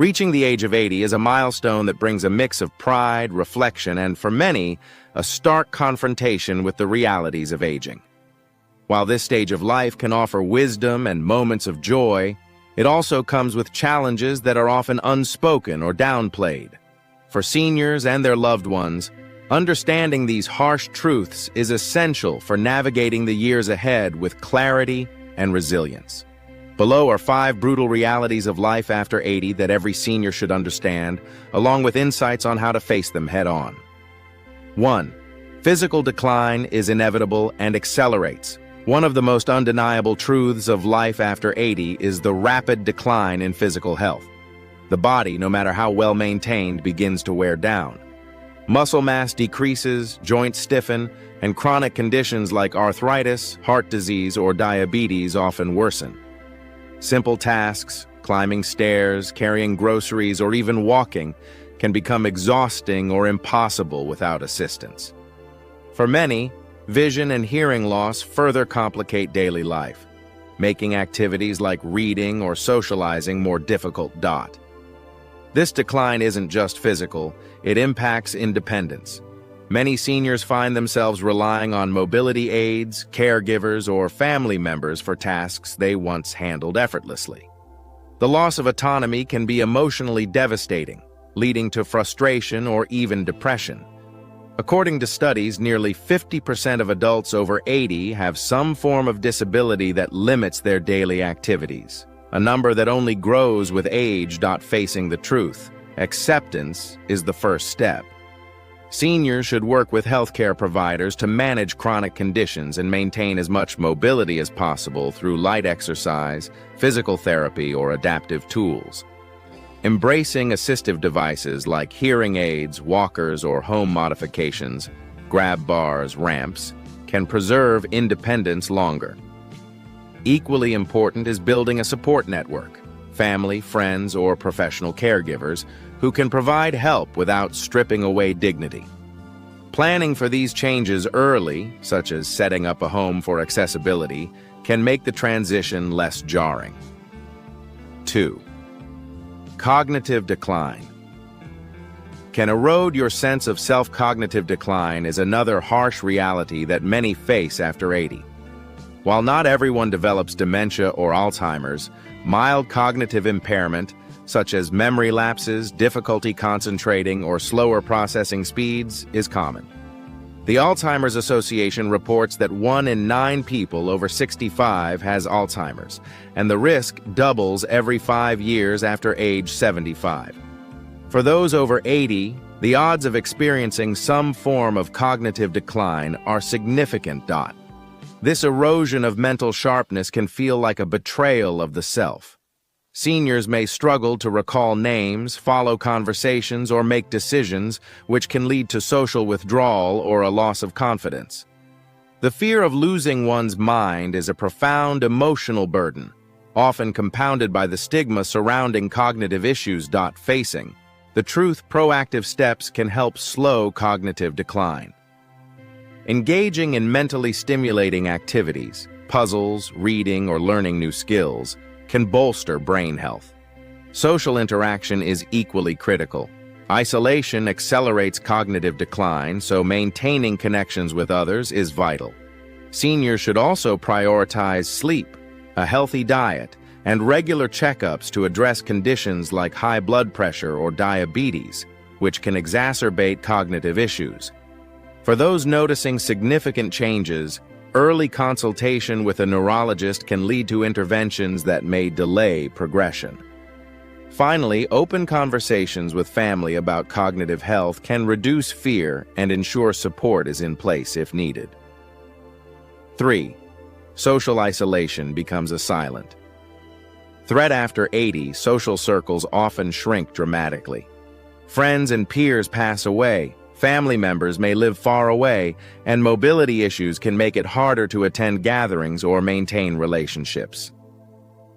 Reaching the age of 80 is a milestone that brings a mix of pride, reflection, and for many, a stark confrontation with the realities of aging. While this stage of life can offer wisdom and moments of joy, it also comes with challenges that are often unspoken or downplayed. For seniors and their loved ones, understanding these harsh truths is essential for navigating the years ahead with clarity and resilience. Below are 5 brutal realities of life after 80 that every senior should understand, along with insights on how to face them head-on. 1. Physical decline is inevitable and accelerates. One of the most undeniable truths of life after 80 is the rapid decline in physical health. The body, no matter how well maintained, begins to wear down. Muscle mass decreases, joints stiffen, and chronic conditions like arthritis, heart disease, or diabetes often worsen. Simple tasks, climbing stairs, carrying groceries, or even walking, can become exhausting or impossible without assistance. For many, vision and hearing loss further complicate daily life, making activities like reading or socializing more difficult. This decline isn't just physical, it impacts independence. Many seniors find themselves relying on mobility aids, caregivers, or family members for tasks they once handled effortlessly. The loss of autonomy can be emotionally devastating, leading to frustration or even depression. According to studies, nearly 50% of adults over 80 have some form of disability that limits their daily activities, a number that only grows with age. Facing the truth, acceptance is the first step. Seniors should work with healthcare providers to manage chronic conditions and maintain as much mobility as possible through light exercise, physical therapy, or adaptive tools. Embracing assistive devices like hearing aids, walkers, or home modifications, grab bars, ramps, can preserve independence longer. Equally important is building a support network, family, friends, or professional caregivers who can provide help without stripping away dignity. Planning for these changes early, such as setting up a home for accessibility, can make the transition less jarring. 2. Cognitive decline can erode your sense of self-cognitive decline is another harsh reality that many face after 80. While not everyone develops dementia or Alzheimer's, mild cognitive impairment, such as memory lapses, difficulty concentrating, or slower processing speeds, is common. The Alzheimer's Association reports that 1 in 9 people over 65 has Alzheimer's, and the risk doubles every 5 years after age 75. For those over 80, the odds of experiencing some form of cognitive decline are significant. This erosion of mental sharpness can feel like a betrayal of the self. Seniors may struggle to recall names, follow conversations, or make decisions, which can lead to social withdrawal or a loss of confidence. The fear of losing one's mind is a profound emotional burden, often compounded by the stigma surrounding cognitive issues. Facing the truth, proactive steps can help slow cognitive decline. Engaging in mentally stimulating activities, puzzles, reading, or learning new skills, can bolster brain health. Social interaction is equally critical. Isolation accelerates cognitive decline, so maintaining connections with others is vital. Seniors should also prioritize sleep, a healthy diet, and regular checkups to address conditions like high blood pressure or diabetes, which can exacerbate cognitive issues. For those noticing significant changes, early consultation with a neurologist can lead to interventions that may delay progression. Finally, open conversations with family about cognitive health can reduce fear and ensure support is in place if needed. 3. Social isolation becomes a silent threat after 80. Social circles often shrink dramatically. Friends and peers pass away, family members may live far away, and mobility issues can make it harder to attend gatherings or maintain relationships.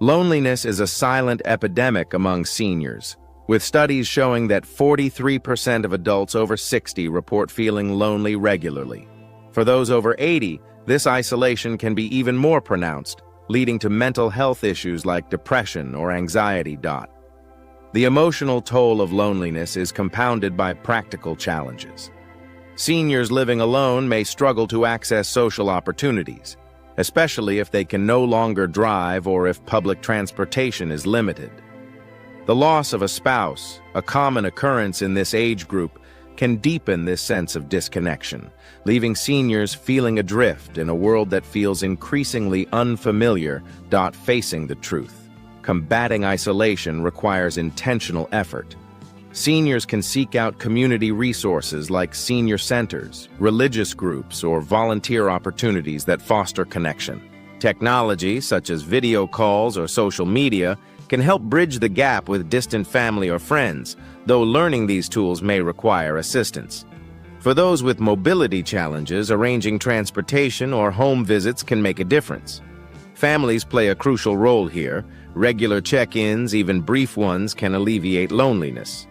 Loneliness is a silent epidemic among seniors, with studies showing that 43% of adults over 60 report feeling lonely regularly. For those over 80, this isolation can be even more pronounced, leading to mental health issues like depression or anxiety. The emotional toll of loneliness is compounded by practical challenges. Seniors living alone may struggle to access social opportunities, especially if they can no longer drive or if public transportation is limited. The loss of a spouse, a common occurrence in this age group, can deepen this sense of disconnection, leaving seniors feeling adrift in a world that feels increasingly unfamiliar. Facing the truth. Combating isolation requires intentional effort. Seniors can seek out community resources like senior centers, religious groups, or volunteer opportunities that foster connection. Technology, such as video calls or social media, can help bridge the gap with distant family or friends, though learning these tools may require assistance. For those with mobility challenges, arranging transportation or home visits can make a difference. Families play a crucial role here. Regular check-ins, even brief ones, can alleviate loneliness.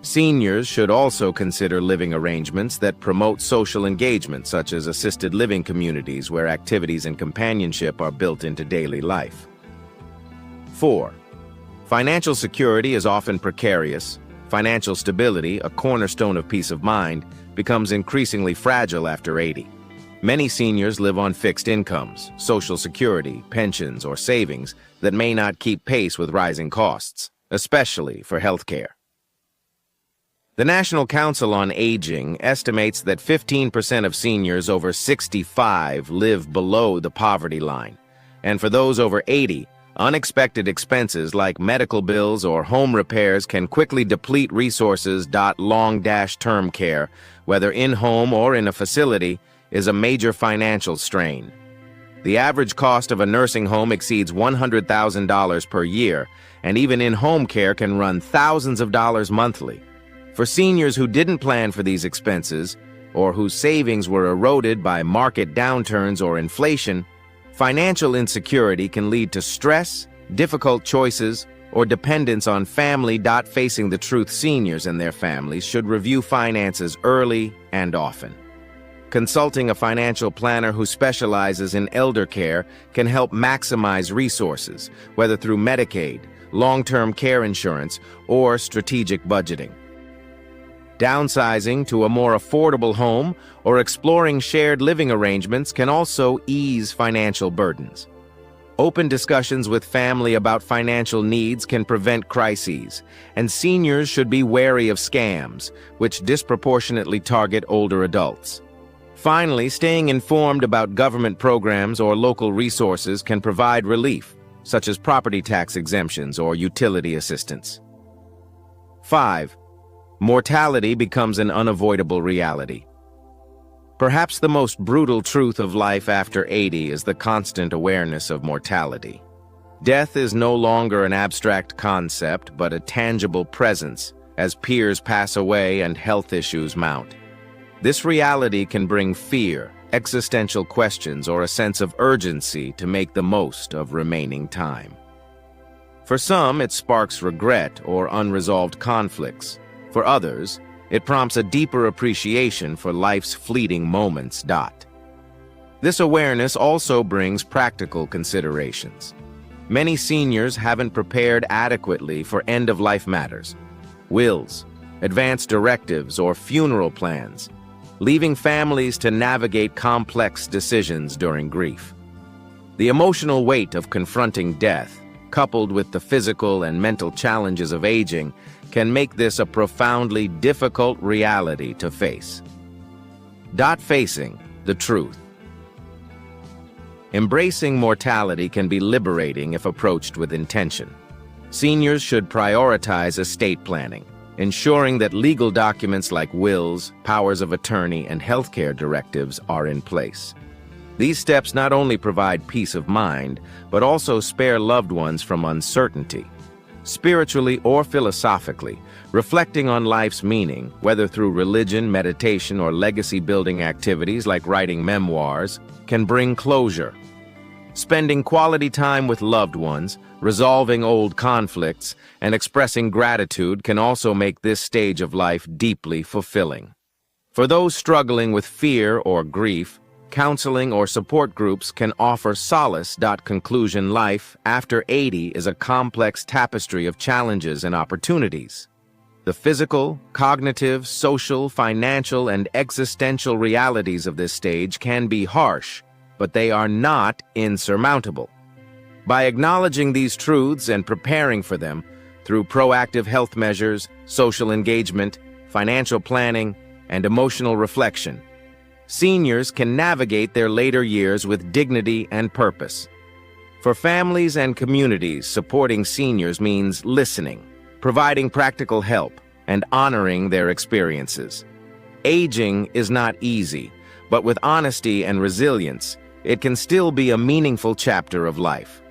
Seniors should also consider living arrangements that promote social engagement, such as assisted living communities where activities and companionship are built into daily life. 4. Financial security is often precarious. Financial stability, a cornerstone of peace of mind, becomes increasingly fragile after 80. Many seniors live on fixed incomes, Social Security, pensions, or savings that may not keep pace with rising costs, especially for healthcare. The National Council on Aging estimates that 15% of seniors over 65 live below the poverty line, and for those over 80, unexpected expenses like medical bills or home repairs can quickly deplete resources. Long-term care, whether in-home or in a facility, is a major financial strain. The average cost of a nursing home exceeds $100,000 per year, and even in-home care can run thousands of dollars monthly. For seniors who didn't plan for these expenses, or whose savings were eroded by market downturns or inflation, financial insecurity can lead to stress, difficult choices, or dependence on family. Facing the truth, seniors and their families should review finances early and often. Consulting a financial planner who specializes in elder care can help maximize resources, whether through Medicaid, long-term care insurance, or strategic budgeting. Downsizing to a more affordable home or exploring shared living arrangements can also ease financial burdens. Open discussions with family about financial needs can prevent crises, and seniors should be wary of scams, which disproportionately target older adults. Finally, staying informed about government programs or local resources can provide relief, such as property tax exemptions or utility assistance. 5. Mortality becomes an unavoidable reality. Perhaps the most brutal truth of life after 80 is the constant awareness of mortality. Death is no longer an abstract concept, but a tangible presence as peers pass away and health issues mount. This reality can bring fear, existential questions, or a sense of urgency to make the most of remaining time. For some, it sparks regret or unresolved conflicts. For others, it prompts a deeper appreciation for life's fleeting moments. This awareness also brings practical considerations. Many seniors haven't prepared adequately for end-of-life matters, wills, advance directives, or funeral plans, leaving families to navigate complex decisions during grief. The emotional weight of confronting death, coupled with the physical and mental challenges of aging, can make this a profoundly difficult reality to face. Facing the truth. Embracing mortality can be liberating if approached with intention. Seniors should prioritize estate planning, ensuring that legal documents like wills, powers of attorney, and healthcare directives are in place. These steps not only provide peace of mind, but also spare loved ones from uncertainty. Spiritually or philosophically, reflecting on life's meaning, whether through religion, meditation, or legacy-building activities like writing memoirs, can bring closure. Spending quality time with loved ones, resolving old conflicts, and expressing gratitude can also make this stage of life deeply fulfilling. For those struggling with fear or grief, counseling or support groups can offer solace. Conclusion: life after 80 is a complex tapestry of challenges and opportunities. The physical, cognitive, social, financial, and existential realities of this stage can be harsh, but they are not insurmountable. By acknowledging these truths and preparing for them through proactive health measures, social engagement, financial planning, and emotional reflection, seniors can navigate their later years with dignity and purpose. For families and communities, supporting seniors means listening, providing practical help, and honoring their experiences. Aging is not easy, but with honesty and resilience, it can still be a meaningful chapter of life.